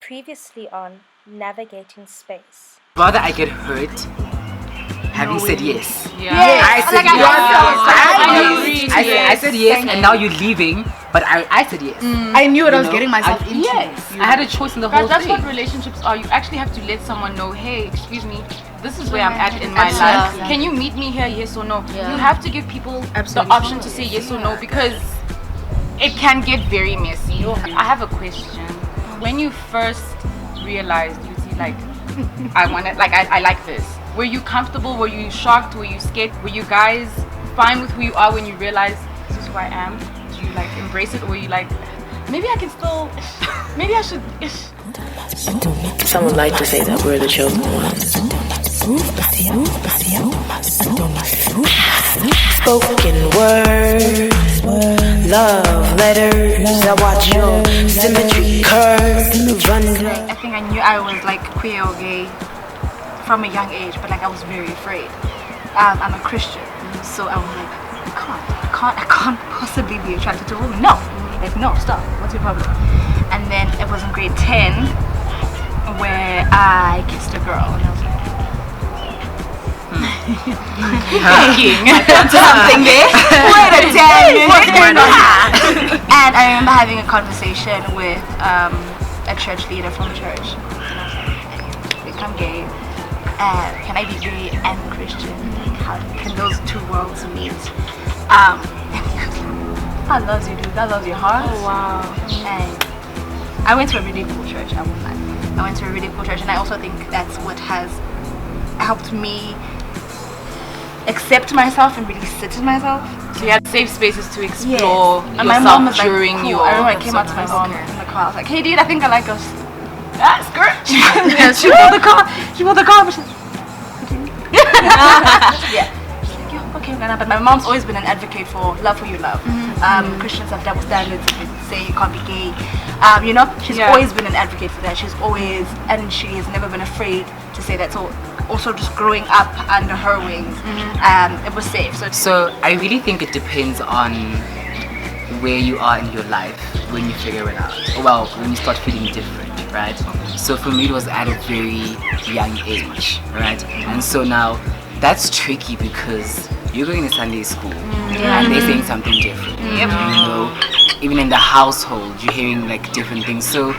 Previously on Navigating Space. Rather I get hurt having said yes. Yeah. I said yes. I said yes, and now you're leaving, but I said yes. I knew what I was getting myself into. Yes, I had a choice in the whole That's thing. what relationships are. You actually have to let someone know, hey, excuse me, this is where I'm at in my life. Can you meet me here, yes or no? Yeah. You have to give people the option to say yes or no, because it can get very messy. I have a question. When you first realized, you see, like, I want it, like, I like this. Were you comfortable? Were you shocked? Were you scared? Were you guys fine with who you are when you realized this is who I am? Did you like embrace it, or were you like, maybe I can still, maybe I should? Some would like to say that we're the chosen ones. Spoken words, love letters. I watch your symmetry curve. I think I knew I was like queer or gay from a young age, but like I was very afraid. I'm a Christian, so I was like, I can't possibly be attracted to a woman. No, like no, stop. What's your problem? And then it was in grade 10 where I kissed a girl, and I was like, something there. Wait a damn minute. And I remember having a conversation with a church leader from church. And I was like, I'm gay. Can I be gay and Christian? Like, how can those two worlds meet? And he was like, God loves you, dude. God loves your heart. Oh wow. And I went to a really cool church. I won't lie. I went to a really cool church, and I also think that's what has helped me accept myself and really sit in myself. So you had safe spaces to explore And my mom was like, during cool. your. I remember I came out to my mom in the car. I was like, hey, dude, I think I like us. Ah, skirt. She pulled the car. But she's yeah. She's like, yo, okay, but my mom's always been an advocate for love who you love. Christians have double standards. If they say you can't be gay, she's always been an advocate for that. She's always, and she has never been afraid to say that. So also just growing up under her wings, it was safe. So I really think it depends on where you are in your life when you figure it out. Well, when you start feeling different, right? So for me, it was at a very young age, right? And so now that's tricky because you're going to Sunday school and they're saying something different. You know, even in the household, you're hearing like different things. So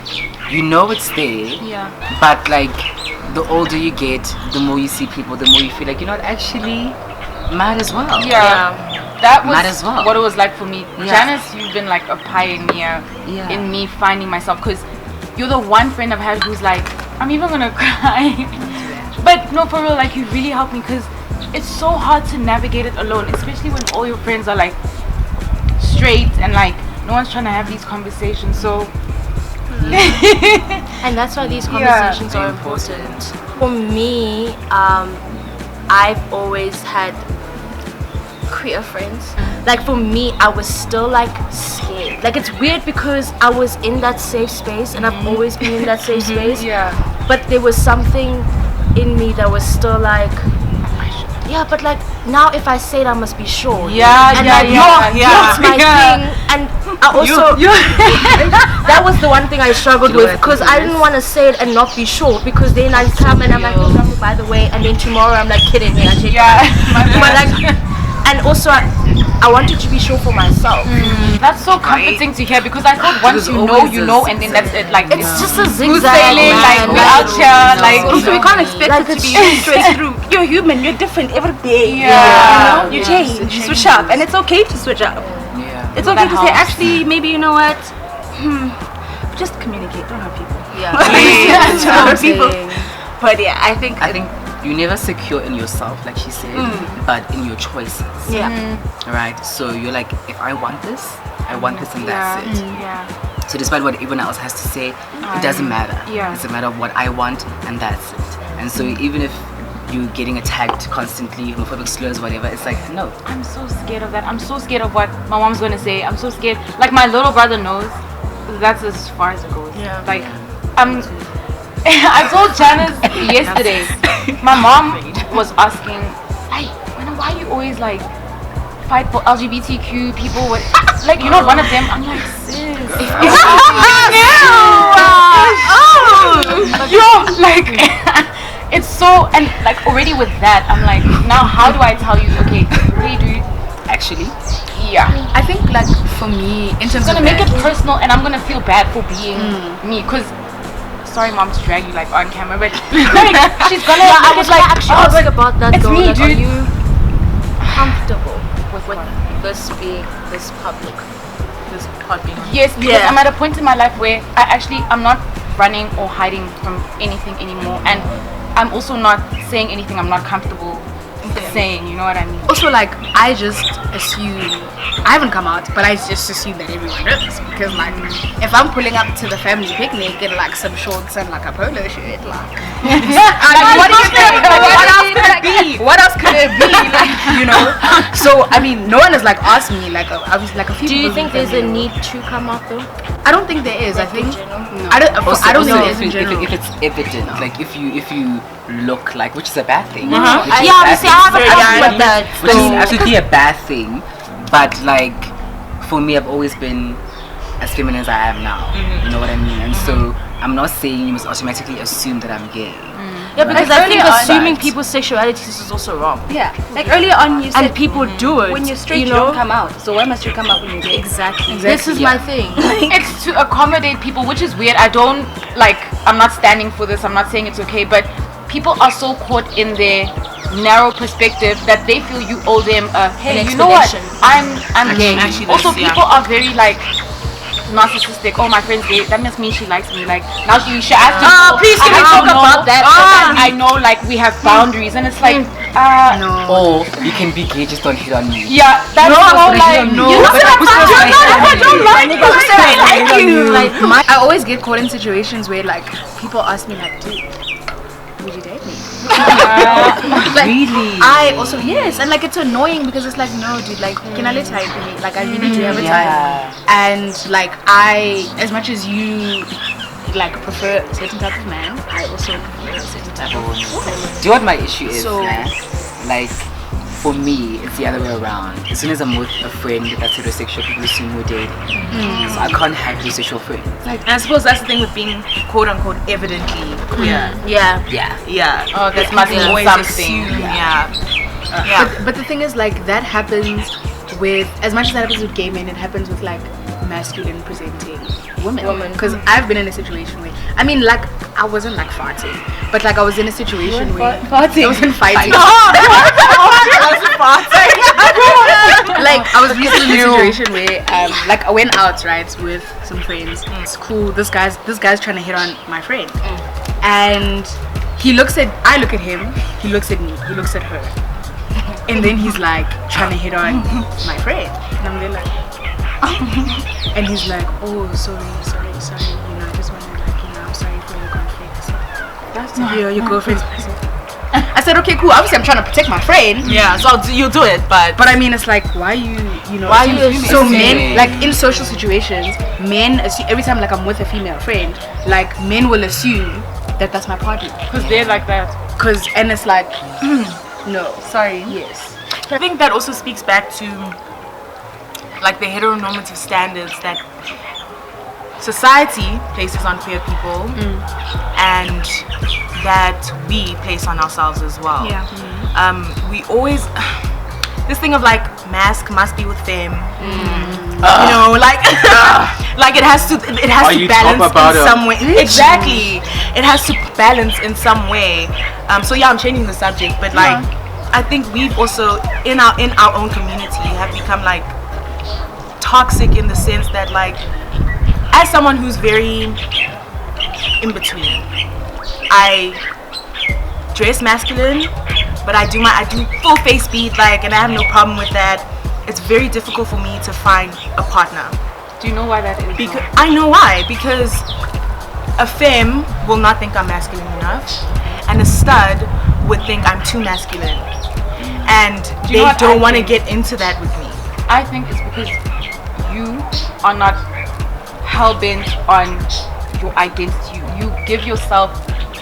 you know it's there, but like the older you get, the more you see people, the more you feel like, you know what, actually might as well. That was might as well. what it was like for me. Janice, you've been like a pioneer in me finding myself, because you're the one friend I've had who's like, I'm even gonna cry. But no, for real, like you really helped me, because it's so hard to navigate it alone, especially when all your friends are like straight and like no one's trying to have these conversations. So And that's why these conversations are important. For me, I've always had queer friends. Like for me, I was still like scared. Like it's weird because I was in that safe space and I've always been in that safe space. But there was something in me that was still like, but like now if I say it, I must be sure. That's my thing. And I also that was the one thing I struggled with, because I didn't want to say it and not be sure, because then I come and I'm like, oh, by the way, and then tomorrow I'm like, kidding me, but like, and also I wanted to be sure for myself. that's so comforting to hear, because I thought once you know, and then that's it. Like it's just a smooth zigzag, sailing, like we're out here, like Also, we can't expect it to be straight through. You're human. You're different every day. You change. You switch up, and it's okay to switch up. It's okay to say, actually, maybe you know what? Just communicate. Don't hurt people. Don't hurt people. But yeah, I think you're never secure in yourself, like she said, but in your choices. Right? So you're like, if I want this, I want this, and that's it. So despite what everyone else has to say, it doesn't matter. It's a matter of what I want, and that's it. And so even if you're getting attacked constantly, homophobic slurs, whatever, it's like, no. I'm so scared of that. I'm so scared of what my mom's gonna say. I'm so scared. Like my little brother knows that's as far as it goes. Like I told Janice yesterday, my mom was asking, why are you always like fight for LGBTQ people with, like, you're not one of them. I'm like, sis. like it's so, and like already with that I'm like, now how do I tell you, okay, hey, do you Actually, yeah, I think like for me, in terms I'm gonna of make that, it personal and I'm gonna feel bad for being me, because sorry mom to drag you like on camera, but like she's gonna I was like actually ask about that it's though. me, Like, dude. are you comfortable with what? this being this public? This part being on. Yes, because I'm at a point in my life where I'm not running or hiding from anything anymore, and I'm also not saying anything I'm not comfortable saying, you know what I mean? also like I just assume I haven't come out, but I just assume that everyone knows, because like if I'm pulling up to the family picnic in like some shorts and like a polo shirt, like what else could it be? Like, you know. So I mean, no one has like asked me, like obviously like a few. Do you people think in the there's a family need to come out though? I don't think there is. I think general? I don't think there is if, in general. if it's evident, like if you look like, which is a bad thing. Yeah, Which is a bad obviously I have a thing. problem with that. Which is absolutely a bad thing, but like for me, I've always been as feminine as I am now. You know what I mean? And so I'm not saying you must automatically assume that I'm gay. Yeah, because Like I think earlier on- assuming people's sexualities is also wrong. Yeah, like earlier on you said And people do it. when you're straight you you know? don't come out, so why must you come out when you're gay? Exactly. This is my thing. It's to accommodate people, which is weird. I don't like, I'm not standing for this, I'm not saying it's okay, but people are so caught in their narrow perspective that they feel you owe them a, hey, An you know what, explanation. I'm gay. Actually, Also that's- yeah. people are very like narcissistic. Oh, my friend's gay, that must mean she likes me. Like now she should ask me, please can we talk about that? I know like we have boundaries, and it's like Or you can be gay, just don't hit on me. yeah, that's so like no, you know but I don't like you. Like I always get caught in situations where like people ask me like, dude, would you date me? Like, Really? I also yes, and like it's annoying because it's like, no, dude, like can I let time for me? Like I really do have a time, and like I, as much as you like prefer a certain type of man, I also prefer a certain type of woman. Do you know what my issue is? So- Like, for me, it's the other way around. As soon as I'm with a friend that's heterosexual, people assume we're dating. So I can't have heterosexual friends. And I suppose that's the thing with being quote unquote evidently queer. Yeah. Yeah. Oh, that must You mean always something. assume, yeah. But the thing is, like, that happens with, as much as that happens with gay men, it happens with like masculine presenting women. Because I've been in a situation where, I mean, like, I wasn't like farting, but like I was in a situation where I wasn't fighting. Like I was recently in a situation where like I went out right with some friends. It's cool. This guy's trying to hit on my friend, and I look at him, he looks at me, he looks at her, and then he's like trying to hit on my friend, and I'm there like and he's like, oh sorry, you know, I just wanted to, like, you know, I'm sorry for your girlfriend. I said, that's your girlfriend's. I said, okay, cool. Obviously, I'm trying to protect my friend. Yeah, so you do it, but I mean, it's like, why you know? Why you So assuming? men, like in social situations, men assume, every time like I'm with a female friend, like men will assume that that's my partner. Because they're like that. And it's like, no, sorry, yes. I think that also speaks back to like the heteronormative standards that society places on queer people and that we place on ourselves as well. Yeah. We always this thing of like mask must be with them. You know, like like it has to balance in some way. Exactly. It has to balance in some way. So yeah, I'm changing the subject, but like I think we've also in our own community have become like toxic in the sense that like as someone who's very in between, I dress masculine, but I do full face beat, like, and I have no problem with that. It's very difficult for me to find a partner. Do you know why that is? Because I know why. Because a femme will not think I'm masculine enough, and a stud would think I'm too masculine, and they don't want to get into that with me. I think it's because you are not hell-bent on your identity. You give yourself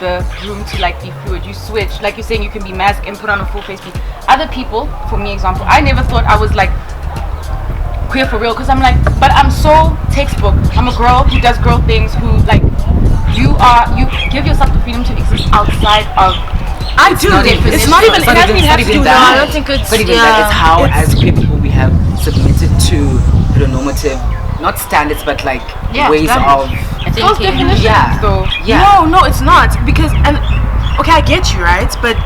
the room to like be fluid. You switch, like you're saying, you can be masked and put on a full face. Other people, for me example, I never thought I was like queer for real, because I'm like, but I'm so textbook. I'm a girl who does girl things, who like you give yourself the freedom to exist outside of. I do. It's not even that. I don't think it's. But even that is how, as queer people, we have submitted to heteronormative, not standards, but like ways of Those definitions. Yeah. No, it's not, because okay, I get you, right? But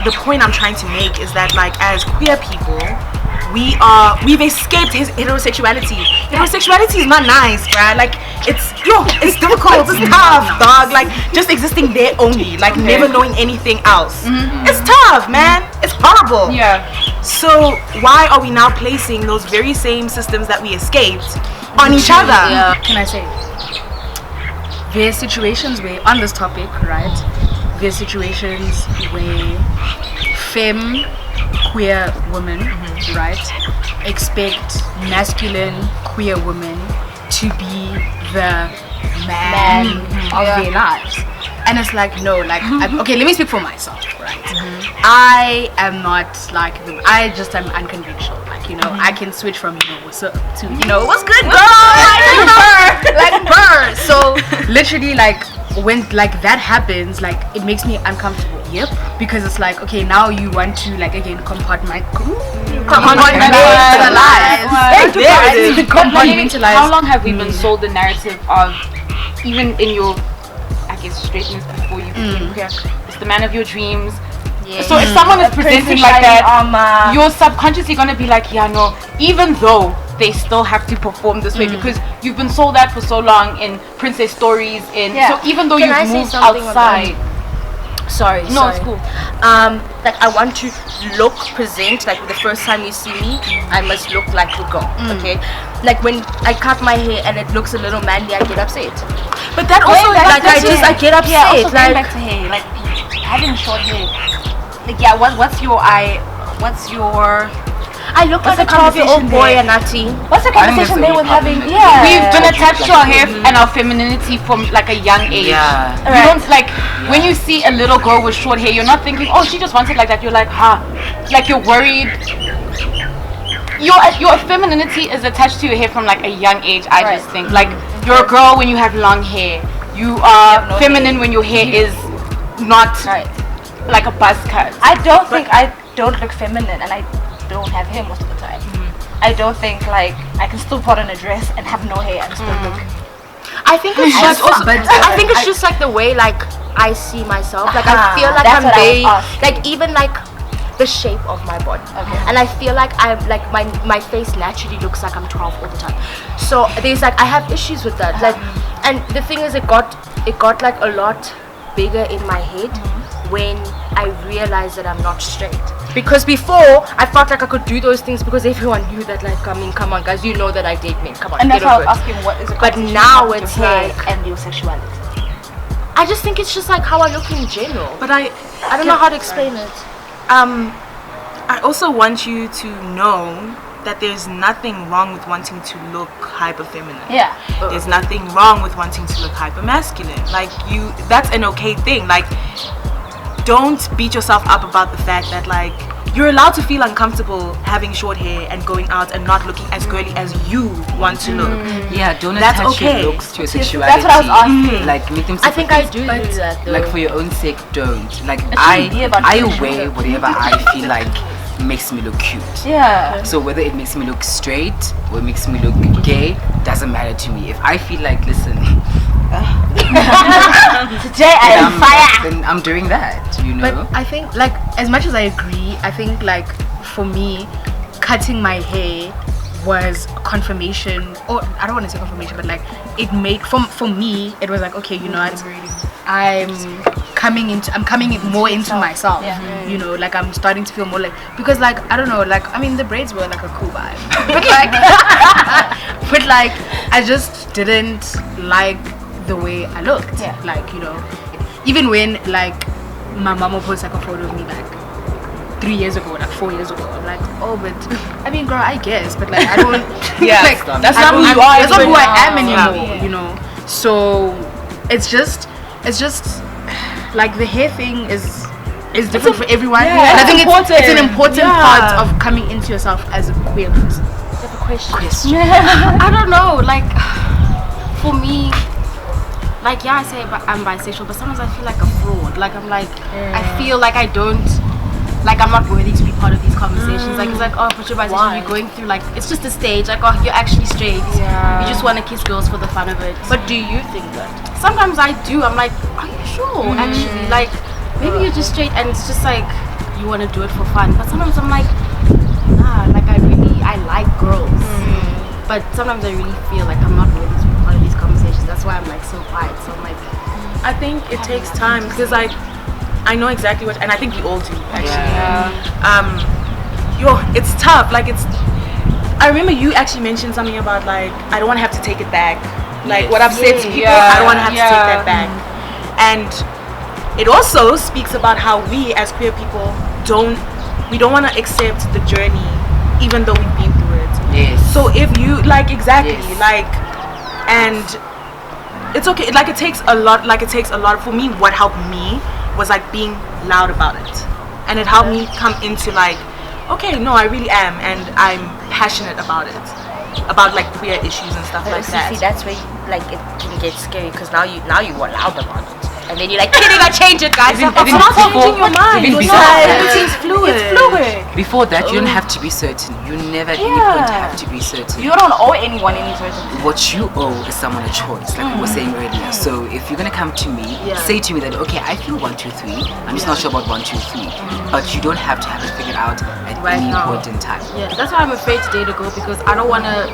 the point I'm trying to make is that, like, as queer people, we've escaped his heterosexuality. Heterosexuality is not nice, right? Like, it's difficult, it's tough, dog. Like, just existing there only, like, never knowing anything else. It's tough, man. It's horrible. Yeah. So why are we now placing those very same systems that we escaped on each other? Yeah. Can I say? There's situations where, on this topic, right? There's situations where queer women, right, expect masculine queer women to be the man of their lives. And it's like, no, like, okay, let me speak for myself, right? I am not like them. I just am unconventional. Like, you know, I can switch from, you know, what's up to, you know, what's good, girl? Like, burr. So, literally, like, when like that happens, like, it makes me uncomfortable. Yep. Because it's like, okay, now you want to, like, again, compartmentalize. How long have we been sold the narrative of, even in your, I guess, straightness before you became queer, it's the man of your dreams. Yeah. So if someone is presenting like that, you're subconsciously gonna be like, yeah, no, even though they still have to perform this way, because you've been sold that for so long in princess stories, so even though you've moved outside. Sorry. It's cool. Like, I want to present, like, the first time you see me, I must look like a girl, okay? Like, when I cut my hair and it looks a little manly, I get upset. But that also, I get upset. Yeah, also going back to hair, like, having short hair. Like, yeah, what's your I look like a 12-year-old boy, Anathi. What's the conversation there with having? We've been attached to our hair and our femininity from like a young age. Yeah. You don't like when you see a little girl with short hair, you're not thinking, oh, she just wants it like that. You're like, like, you're worried. Your femininity is attached to your hair from like a young age. I just think, like, you're a girl when you have long hair. You are feminine when your hair is not like a buzz cut. I don't think I don't look feminine, and I don't have hair most of the time. I don't think, like, I can still put on a dress and have no hair and still look. I think it's just I think it's just like the way, like, I see myself. Like, I feel like I'm very, like, even like the shape of my body, and I feel like I'm like my face naturally looks like I'm 12 all the time. So there's like, I have issues with that. Like, and the thing is, it got like a lot bigger in my head when I realized that I'm not straight. Because before, I felt like I could do those things because everyone knew that, like, I mean, come on, guys, you know that I date men. Come on, and that's get why I over was it. asking, what is it? But now it's like, and your sexuality. I just think it's just like how I look in general. But I don't know how to explain it. I also want you to know that there's nothing wrong with wanting to look hyper feminine. Yeah. There's nothing wrong with wanting to look hyper masculine. Like, that's an okay thing. Like, don't beat yourself up about the fact that, like, you're allowed to feel uncomfortable having short hair and going out and not looking as girly as you want to look. Yeah, don't That's attach okay. your looks to your sexuality. That's what I was asking. Like, make them. I think I do that though. Like, for your own sake, don't. Like, I wear whatever I feel like makes me look cute. Yeah. So whether it makes me look straight or it makes me look gay, doesn't matter to me. If I feel like, listen, today I am fire, then I'm doing that, you know. But I think, like, as much as I agree, I think, like, for me, cutting my hair was confirmation, or I don't want to say confirmation, but like, it made for me, it was like, okay, you know what, I'm coming more into myself. You know, like, I'm starting to feel more like, because, like, I don't know, like, I mean, the braids were like a cool vibe, but like I just didn't like the way I looked. Like, you know, even when, like, my mom will post like a photo of me like 3 years ago, like 4 years ago, I'm like, oh, but I mean, girl, I guess, but like, I don't like, that's not who you are. That's not who I am anymore. You know, so it's just like, the hair thing is different for everyone, and I think it's an important part of coming into yourself as a queer person. I have a question. I don't know, like, for me, like, yeah, I say I'm bisexual, but sometimes I feel like a fraud. Like, I'm like, I feel like I don't, like, I'm not worthy to be part of these conversations. Like, it's like, oh, but you're bisexual, you're going through, like, it's just a stage. Like, oh, you're actually straight. You just want to kiss girls for the fun of it. But do you think that? Sometimes I do. I'm like, are you sure? Actually, like, maybe you're just straight and it's just like, you want to do it for fun. But sometimes I'm like, nah, like, I like girls. But sometimes I really feel like I'm not worthy to be part of these conversations. That's why I'm like so quiet. So I'm like, I think it takes time because like I know exactly what, and I think we all do actually. It's tough. Like I remember you actually mentioned something about like I don't want to have to take it back. Like what I've said to people, I don't want to have to take that back. And it also speaks about how we as queer people don't want to accept the journey, even though we've been through it. Yes. So if you like like, and it's okay. Like it takes a lot. For me, what helped me was like being loud about it, and it helped me come into like, okay, no, I really am, and I'm passionate about it, about like queer issues and stuff like that. See, that's where like it can get scary because now you are loud about it, and then you're like, kidding, I change it, guys. It's not changing your mind. It's fluid. Before that, you don't have to be certain. You never at any point have to be certain. You don't owe anyone any certainty. What you owe is someone a choice, like we were saying earlier. So if you're gonna come to me, say to me that, okay, I feel 1, 2, 3. I'm just not sure about 1, 2, 3. But you don't have to have it figured out at any point in time. Yeah, that's why I'm afraid to date a girl because I don't want to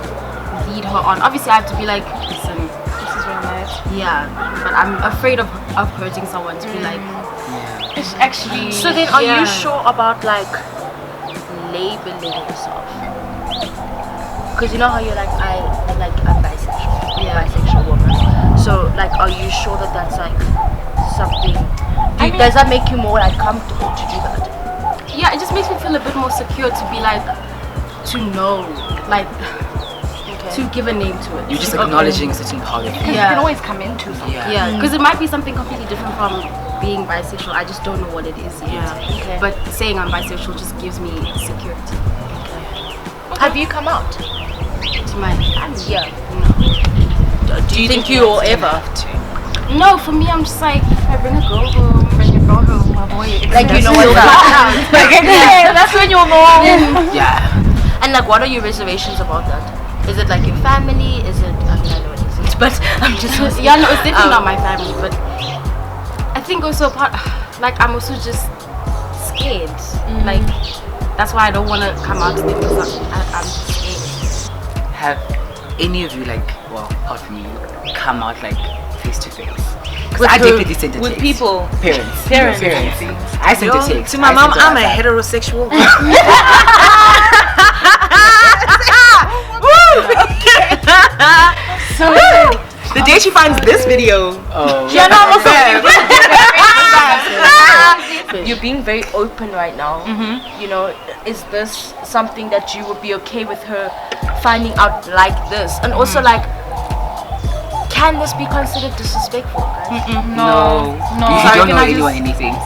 lead her on. Obviously, I have to be like, listen, this is where I'm at. Yeah, but I'm afraid of hurting someone to be like. It's actually. So then, are you sure about like labeling yourself? Because you know how you're like I'm bisexual, bisexual woman. So like, are you sure that that's like something? Does that make you more like comfortable to do that? Yeah, it just makes me feel a bit more secure to be like, to know, like, to give a name to it. You're just acknowledging a certain part of it. You can always come into something. Yeah, because it might be something completely different from being bisexual. I just don't know what it is yet. But saying I'm bisexual just gives me security. Have you come out to my family? Yeah. No. Do you think you will ever? No, for me, I'm just like, if I bring a girl home, my boy. Like, you know what's up. That's when you'll know. Yeah. And like, what are your reservations about that? Is it like your family? Is it? I mean, I know it isn't, but I'm just. Yeah, no, it's definitely not my family. But I think also part, like, I'm also just scared. Like, that's why I don't want to come out to them because I'm just scared. Have any of you, like, well, apart from you, come out like face to face? Because I definitely sent a text. With people. Parents. I sent a text. To my mom, I'm a heterosexual. So the day she finds this video, you're being very open right now. You know, is this something that you would be okay with her finding out like this? And also like, can this be considered disrespectful, guys? No. You don't know anyone anything.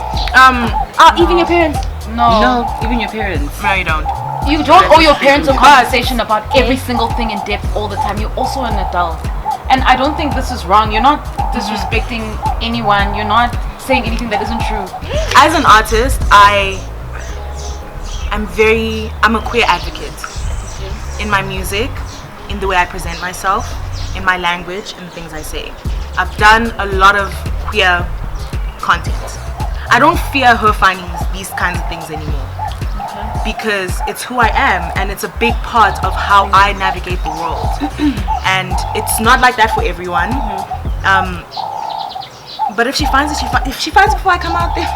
Even your parents? No, even your parents. No, you don't. You don't owe your parents a conversation about every single thing in depth all the time. You're also an adult. And I don't think this is wrong. You're not disrespecting anyone. You're not saying anything that isn't true. As an artist, I'm a queer advocate in my music, in the way I present myself, in my language, and the things I say. I've done a lot of queer content. I don't fear her finding these kinds of things anymore. Because it's who I am, and it's a big part of how I navigate the world. And it's not like that for everyone. But if she finds it, if she finds it before I come out there,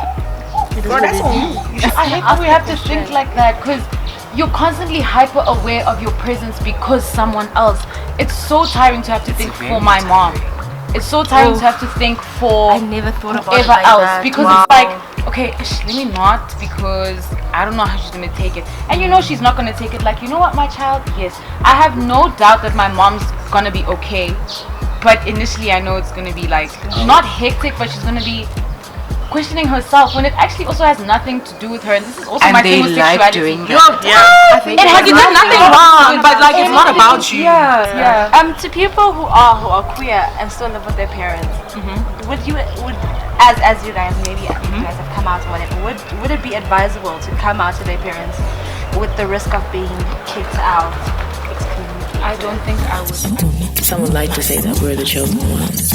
that's on you. I hate that we have to think like that because you're constantly hyper aware of your presence because someone else. It's so tiring to have to think for my mom. It's so tiring to have to think for I never thought about it like else that. Because it's like, okay, let me not because I don't know how she's gonna take it. And you know she's not gonna take it. Like, you know what, my child? Yes, I have no doubt that my mom's gonna be okay. But initially, I know it's gonna be like not hectic, but she's gonna be questioning herself when it actually also has nothing to do with her. And this is also my thing with sexuality. Doing that. I think it has nothing wrong, but like it's not about you. To people who are queer and still live with their parents, would as you guys maybe you guys have come out or whatever, would it be advisable to come out to their parents with the risk of being kicked out? I don't think I would. Some would like to say that we're the chosen ones.